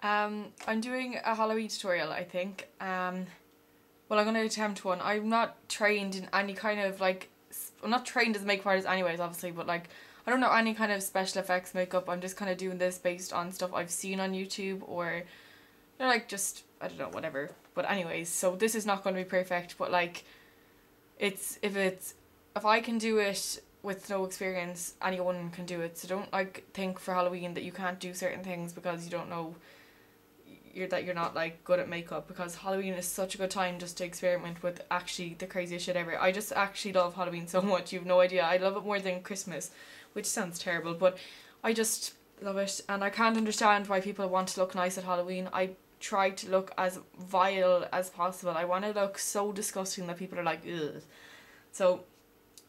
I'm doing a Halloween tutorial, I think. Well, I'm going to attempt one. I'm not trained in any kind of like, I'm not trained as a makeup artist anyways, obviously, but like, I don't know any kind of special effects makeup. I'm just kind of doing this based on stuff I've seen on YouTube or, you know, like just, I don't know, whatever. But anyways, so this is not going to be perfect, but like, if I can do it with no experience, anyone can do it. So don't like think for Halloween that you can't do certain things because you don't know you're not like good at makeup, because Halloween is such a good time just to experiment with actually the craziest shit ever. I just actually love Halloween so much, you've no idea. I love it more than Christmas, which sounds terrible, but I just love it, and I can't understand why people want to look nice at Halloween. I try to look as vile as possible. I want to look so disgusting that people are like, ugh. So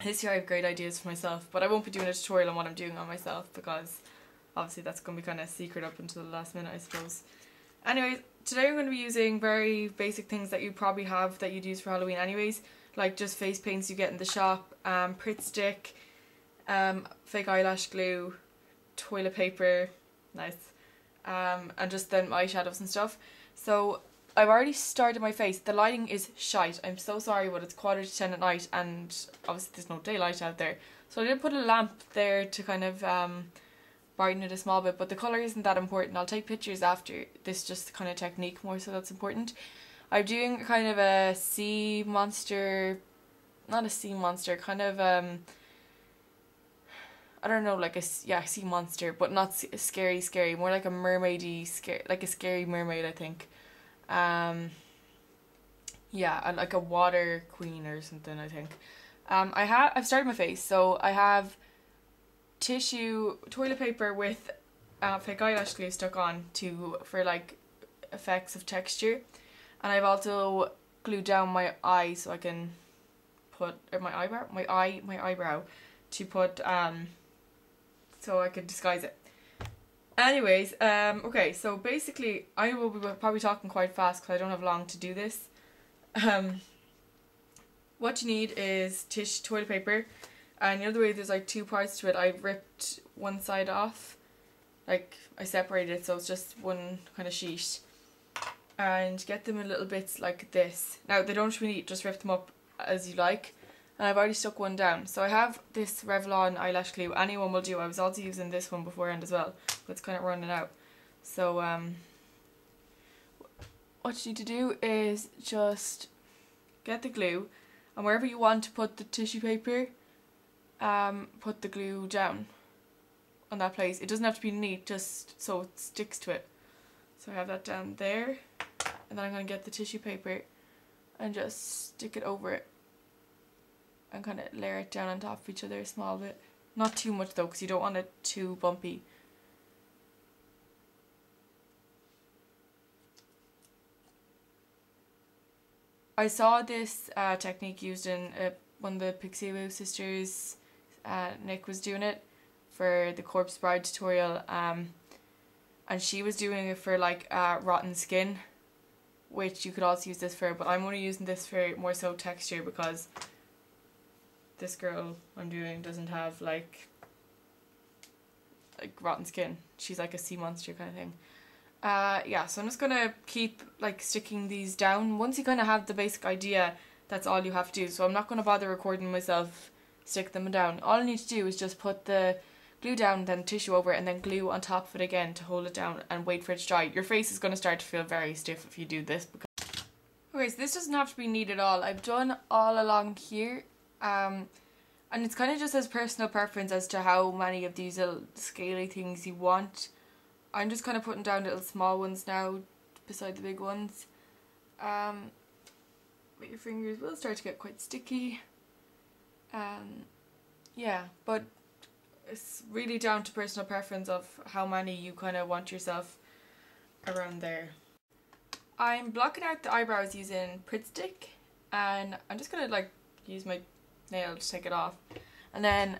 this year I have great ideas for myself, but I won't be doing a tutorial on what I'm doing on myself because obviously that's going to be kind of secret up until the last minute, I suppose. Anyways, today I'm going to be using very basic things that you probably have that you'd use for Halloween anyways, like just face paints you get in the shop, Pritt stick, fake eyelash glue, toilet paper, nice, and just then eyeshadows and stuff. So I've already started my face. The lighting is shite. I'm so sorry, but it's 10:15 at night and obviously there's no daylight out there. So I did put a lamp there to kind of brighten it a small bit, but the colour isn't that important. I'll take pictures after this, just kind of technique more so that's important. I'm doing kind of a sea monster, not a sea monster, kind of I don't know, like a sea monster, but not scary, more like a mermaidy, like a scary mermaid, I think. Yeah, and like a water queen or something, I think. I've started my face, so I have toilet paper with fake eyelash glue stuck on for like effects of texture, and I've also glued down my eye so I can put my eyebrow to put so I could disguise it. Anyways, okay, so basically I will be probably talking quite fast because I don't have long to do this. What you need is toilet paper, and the other way there's like two parts to it. I ripped one side off, like I separated it so it's just one kind of sheet, and get them in little bits like this. Now they don't really just rip them up as you like, and I've already stuck one down. So I have this Revlon eyelash glue, anyone will do. I was also using this one beforehand as well, but it's kind of running out. So what you need to do is just get the glue, and wherever you want to put the tissue paper, put the glue down on that place. It doesn't have to be neat, just so it sticks to it. So I have that down there, and then I'm going to get the tissue paper and just stick it over it and kind of layer it down on top of each other a small bit. Not too much though, because you don't want it too bumpy. I saw this technique used in one of the Pleaaasseee sisters. Nick was doing it for the Corpse Bride tutorial, and she was doing it for like rotten skin, which you could also use this for, but I'm only using this for more so texture because this girl I'm doing doesn't have like rotten skin. She's like a sea monster kind of thing. Yeah, so I'm just gonna keep like sticking these down. Once you kind of have the basic idea, that's all you have to do. So I'm not gonna bother recording myself stick them down. All I need to do is just put the glue down, then tissue over it, and then glue on top of it again to hold it down and wait for it to dry. Your face is gonna start to feel very stiff if you do this. Okay, so this doesn't have to be neat at all. I've done all along here, and it's kind of just as personal preference as to how many of these little scaly things you want. I'm just kind of putting down little small ones now beside the big ones. But your fingers will start to get quite sticky. Yeah, but it's really down to personal preference of how many you kind of want yourself around there. I'm blocking out the eyebrows using Pritt stick, and I'm just gonna like use my nail to take it off, and then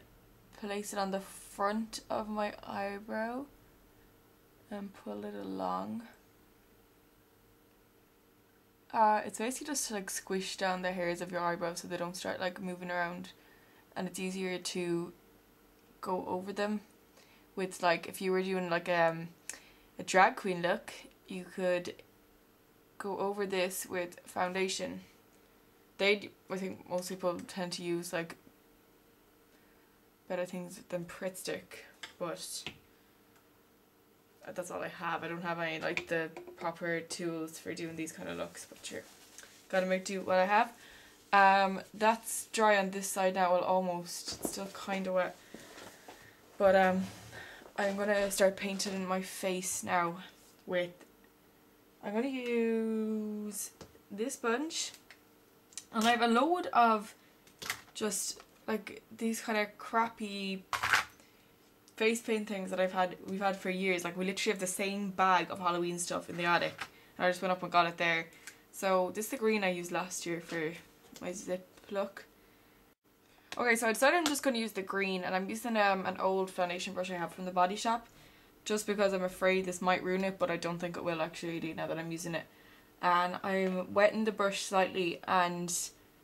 place it on the front of my eyebrow and pull it along. It's basically just to like squish down the hairs of your eyebrows so they don't start like moving around, and it's easier to go over them with, like, if you were doing like a drag queen look, you could go over this with foundation. I think most people tend to use like better things than Pritt stick, but that's all I have. I don't have any like the proper tools for doing these kind of looks, but sure, gotta make do what I have. That's dry on this side now. Well, almost. It's still kind of wet, but I'm gonna start painting my face now with, I'm gonna use this sponge, and I have a load of just like these kind of crappy face paint things that we've had for years. Like, we literally have the same bag of Halloween stuff in the attic, and I just went up and got it there. So this is the green I used last year for my zip look. Okay, so I decided I'm just going to use the green, and I'm using an old foundation brush I have from the Body Shop, just because I'm afraid this might ruin it, but I don't think it will actually now that I'm using it. And I'm wetting the brush slightly and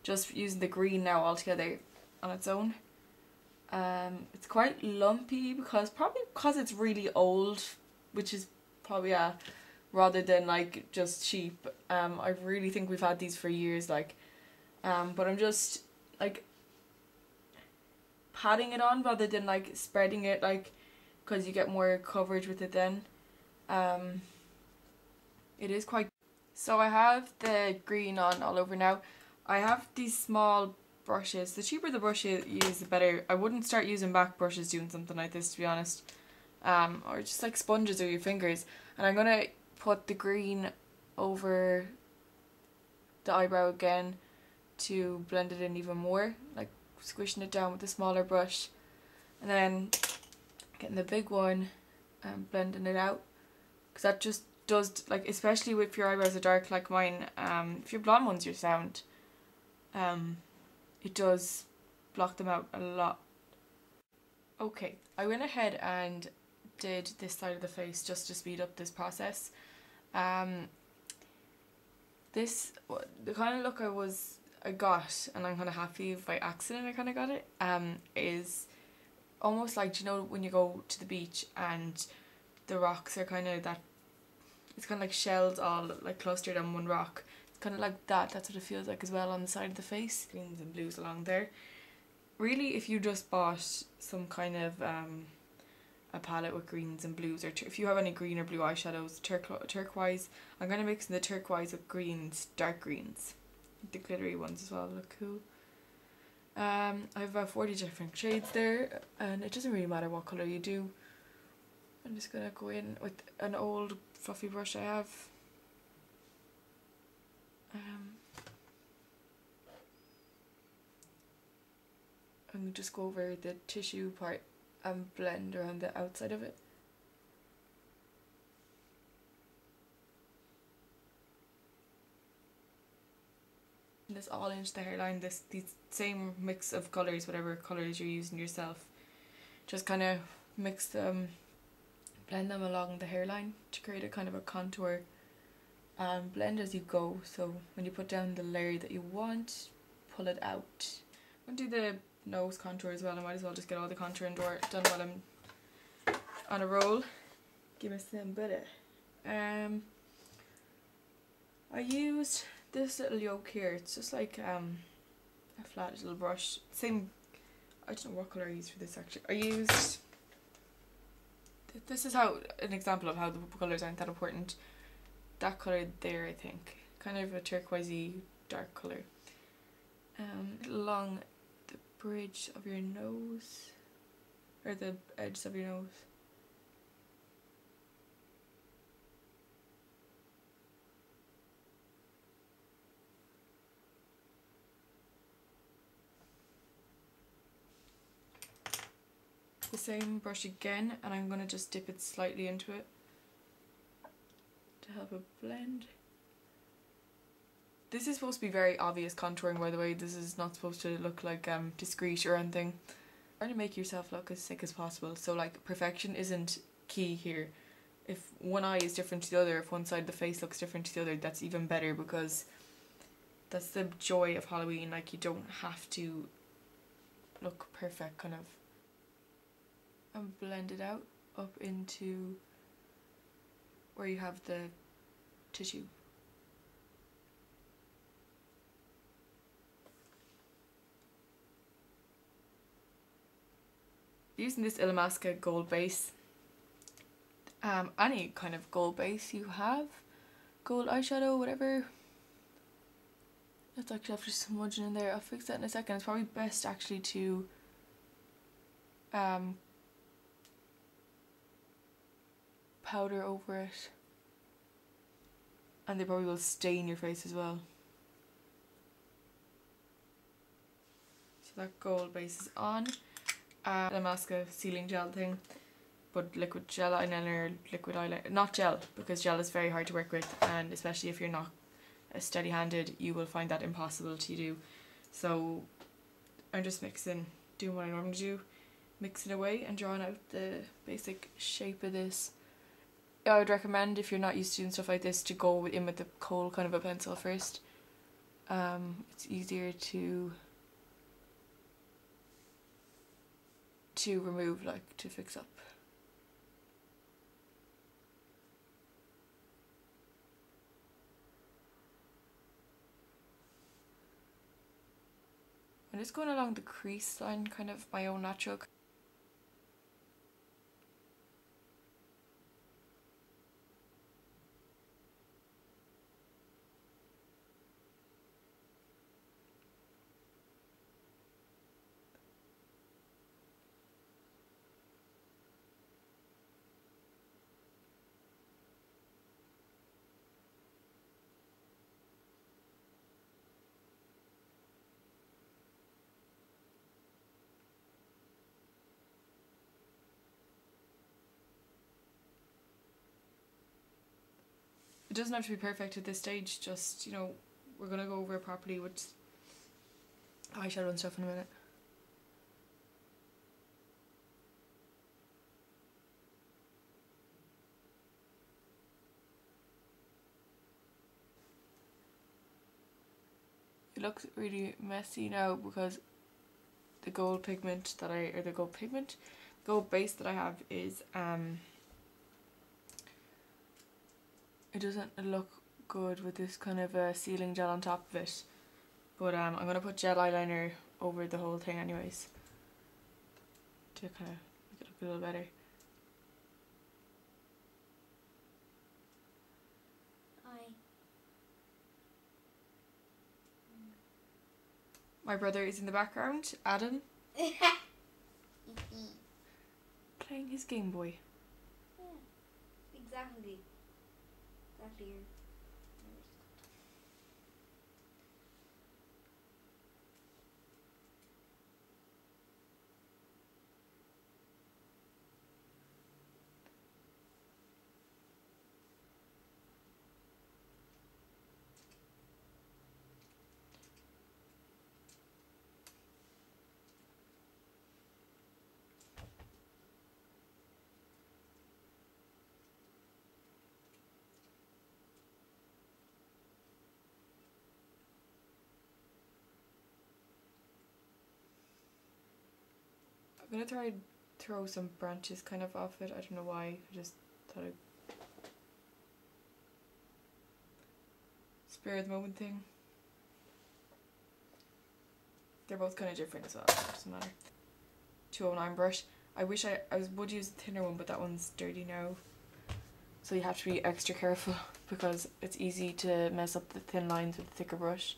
just using the green now altogether on its own. It's quite lumpy probably because it's really old, which is probably rather than like just cheap. I really think we've had these for years, like, but I'm just like patting it on rather than like spreading it, like, because you get more coverage with it then. It is quite, so I have the green on all over now. I have these small brushes. The cheaper the brush you use, the better. I wouldn't start using back brushes doing something like this, to be honest. Or just like sponges or your fingers. And I'm gonna put the green over the eyebrow again to blend it in even more, like squishing it down with a smaller brush, and then getting the big one and blending it out, because that just does, like, especially if your eyebrows are dark like mine, if your blonde ones are sound, it does block them out a lot. Okay, I went ahead and did this side of the face just to speed up this process. The kind of look I got, and I'm kind of happy by accident I kind of got it, is almost like, you know, when you go to the beach and the rocks are kind of that, it's kind of like shells all like clustered on one rock. It's kind of like that. That's what it feels like as well on the side of the face. Greens and blues along there. Really, if you just bought some kind of a palette with greens and blues, or if you have any green or blue eyeshadows, turquoise. I'm going to mix in the turquoise with greens, dark greens. The glittery ones as well look cool. I have about 40 different shades there, and it doesn't really matter what colour you do. I'm just going to go in with an old fluffy brush I have. And just go over the tissue part and blend around the outside of it. And this all into the hairline, these same mix of colours, whatever colours you're using yourself. Just kind of mix them, blend them along the hairline to create a kind of a contour, and blend as you go. So when you put down the layer that you want, pull it out. I'm going to do the nose contour as well. I might as well just get all the contouring done while I'm on a roll. Give me some butter. I used this little yoke here. It's just like a flat little brush. Same, I don't know what colour I used for this actually. I used, this is how an example of how the colours aren't that important. That colour there, I think. Kind of a turquoisey dark colour. Along the bridge of your nose, or the edges of your nose. The same brush again, and I'm going to just dip it slightly into it to help it blend. This is supposed to be very obvious contouring, by the way. This is not supposed to look like discreet or anything. Try to make yourself look as sick as possible. So like, perfection isn't key here. If one eye is different to the other, if one side of the face looks different to the other, that's even better, because that's the joy of Halloween. Like, you don't have to look perfect, kind of. And blend it out up into where you have the tissue. Using this Illamasqua gold base. Any kind of gold base you have, gold eyeshadow, whatever. That's actually after smudging in there. I'll fix that in a second. It's probably best actually to powder over it, and they probably will stain your face as well. So that gold base is on. Illamasqua sealing gel thing, but liquid gel eyeliner, liquid eyeliner, not gel, because gel is very hard to work with, and especially if you're not steady-handed you will find that impossible to do. So I'm just doing what I normally do, mixing away and drawing out the basic shape of this. I would recommend, if you're not used to doing stuff like this, to go in with the Khol kind of a pencil first. It's easier to remove, like to fix up. I'm just going along the crease line, kind of my own natural. It doesn't have to be perfect at this stage, just, you know, we're going to go over it properly with eyeshadow and stuff in a minute. It looks really messy now because the gold pigment that gold base that I have is it doesn't look good with this kind of sealing gel on top of it, but I'm going to put gel eyeliner over the whole thing anyways to kind of make it look a little better. My brother is in the background, Adam, playing his Game Boy. Yeah, exactly. Exactly. I'm going to try and throw some branches kind of off it. I don't know why, I just thought I'd spare the moment thing. They're both kind of different as well, so it doesn't matter. 209 brush. I wish I would use a thinner one, but that one's dirty now. So you have to be extra careful because it's easy to mess up the thin lines with a thicker brush.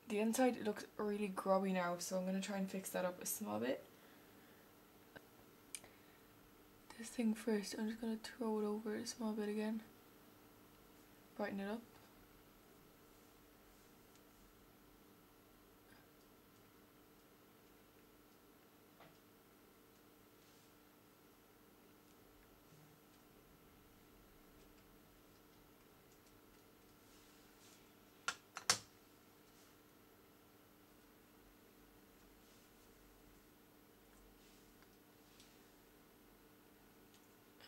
The inside looks really grubby now, so I'm going to try and fix that up a small bit. This thing first, I'm just going to throw it over a small bit again. Brighten it up.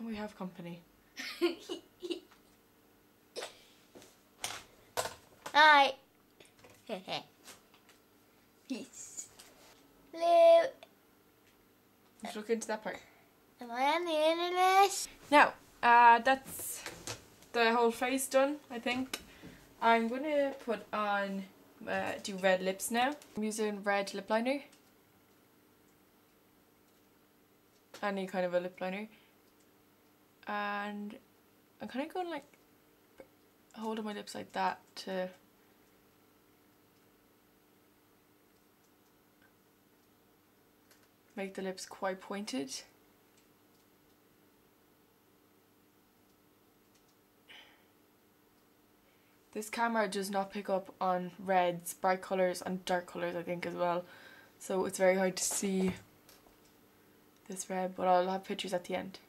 We have company. Hi. Peace. Hello. Let's look into that part. Am I on the internet? Now, that's the whole face done, I think. I'm going to put on, do red lips now. I'm using red lip liner. Any kind of a lip liner. And I'm kind of going like, holding my lips like that to make the lips quite pointed. This camera does not pick up on reds, bright colours and dark colours I think as well. So it's very hard to see this red, but I'll have pictures at the end.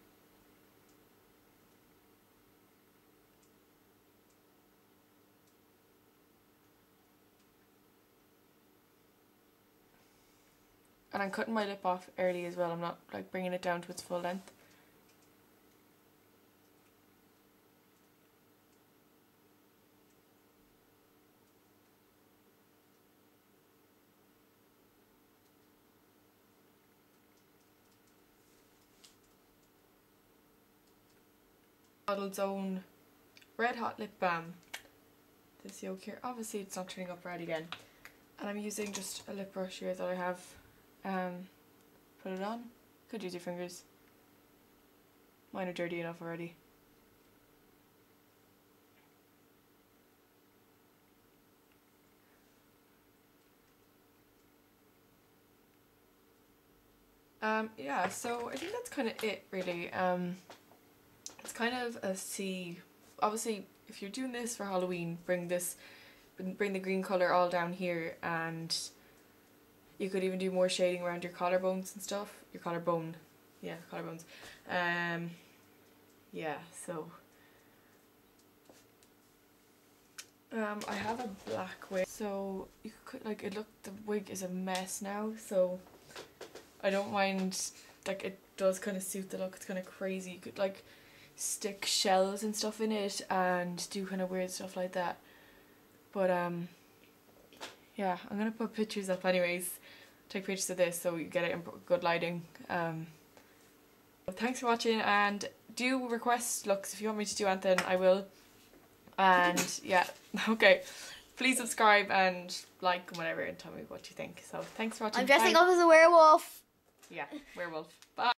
And I'm cutting my lip off early as well, I'm not like bringing it down to its full length. Model's own Red Hot Lip Balm. This yolk here, obviously it's not turning up red again. And I'm using just a lip brush here that I have put it on. Could use your fingers. Mine are dirty enough already. Yeah, so I think that's kind of it really. It's kind of a C. Obviously, if you're doing this for Halloween, bring the green colour all down here, and you could even do more shading around your collarbones and stuff. Your collarbone, yeah, collarbones. Yeah, so I have a black wig, so you could like it. Look, the wig is a mess now, so I don't mind. Like it does kind of suit the look. It's kind of crazy. You could like stick shells and stuff in it and do kind of weird stuff like that. But yeah, I'm gonna put pictures up anyways. Take pictures of this so you get it in good lighting. Thanks for watching, and do request looks if you want me to do anything. I will. And yeah, okay. Please subscribe and like and whatever and tell me what you think. So thanks for watching. I'm dressing up as a werewolf. Yeah, werewolf. Bye.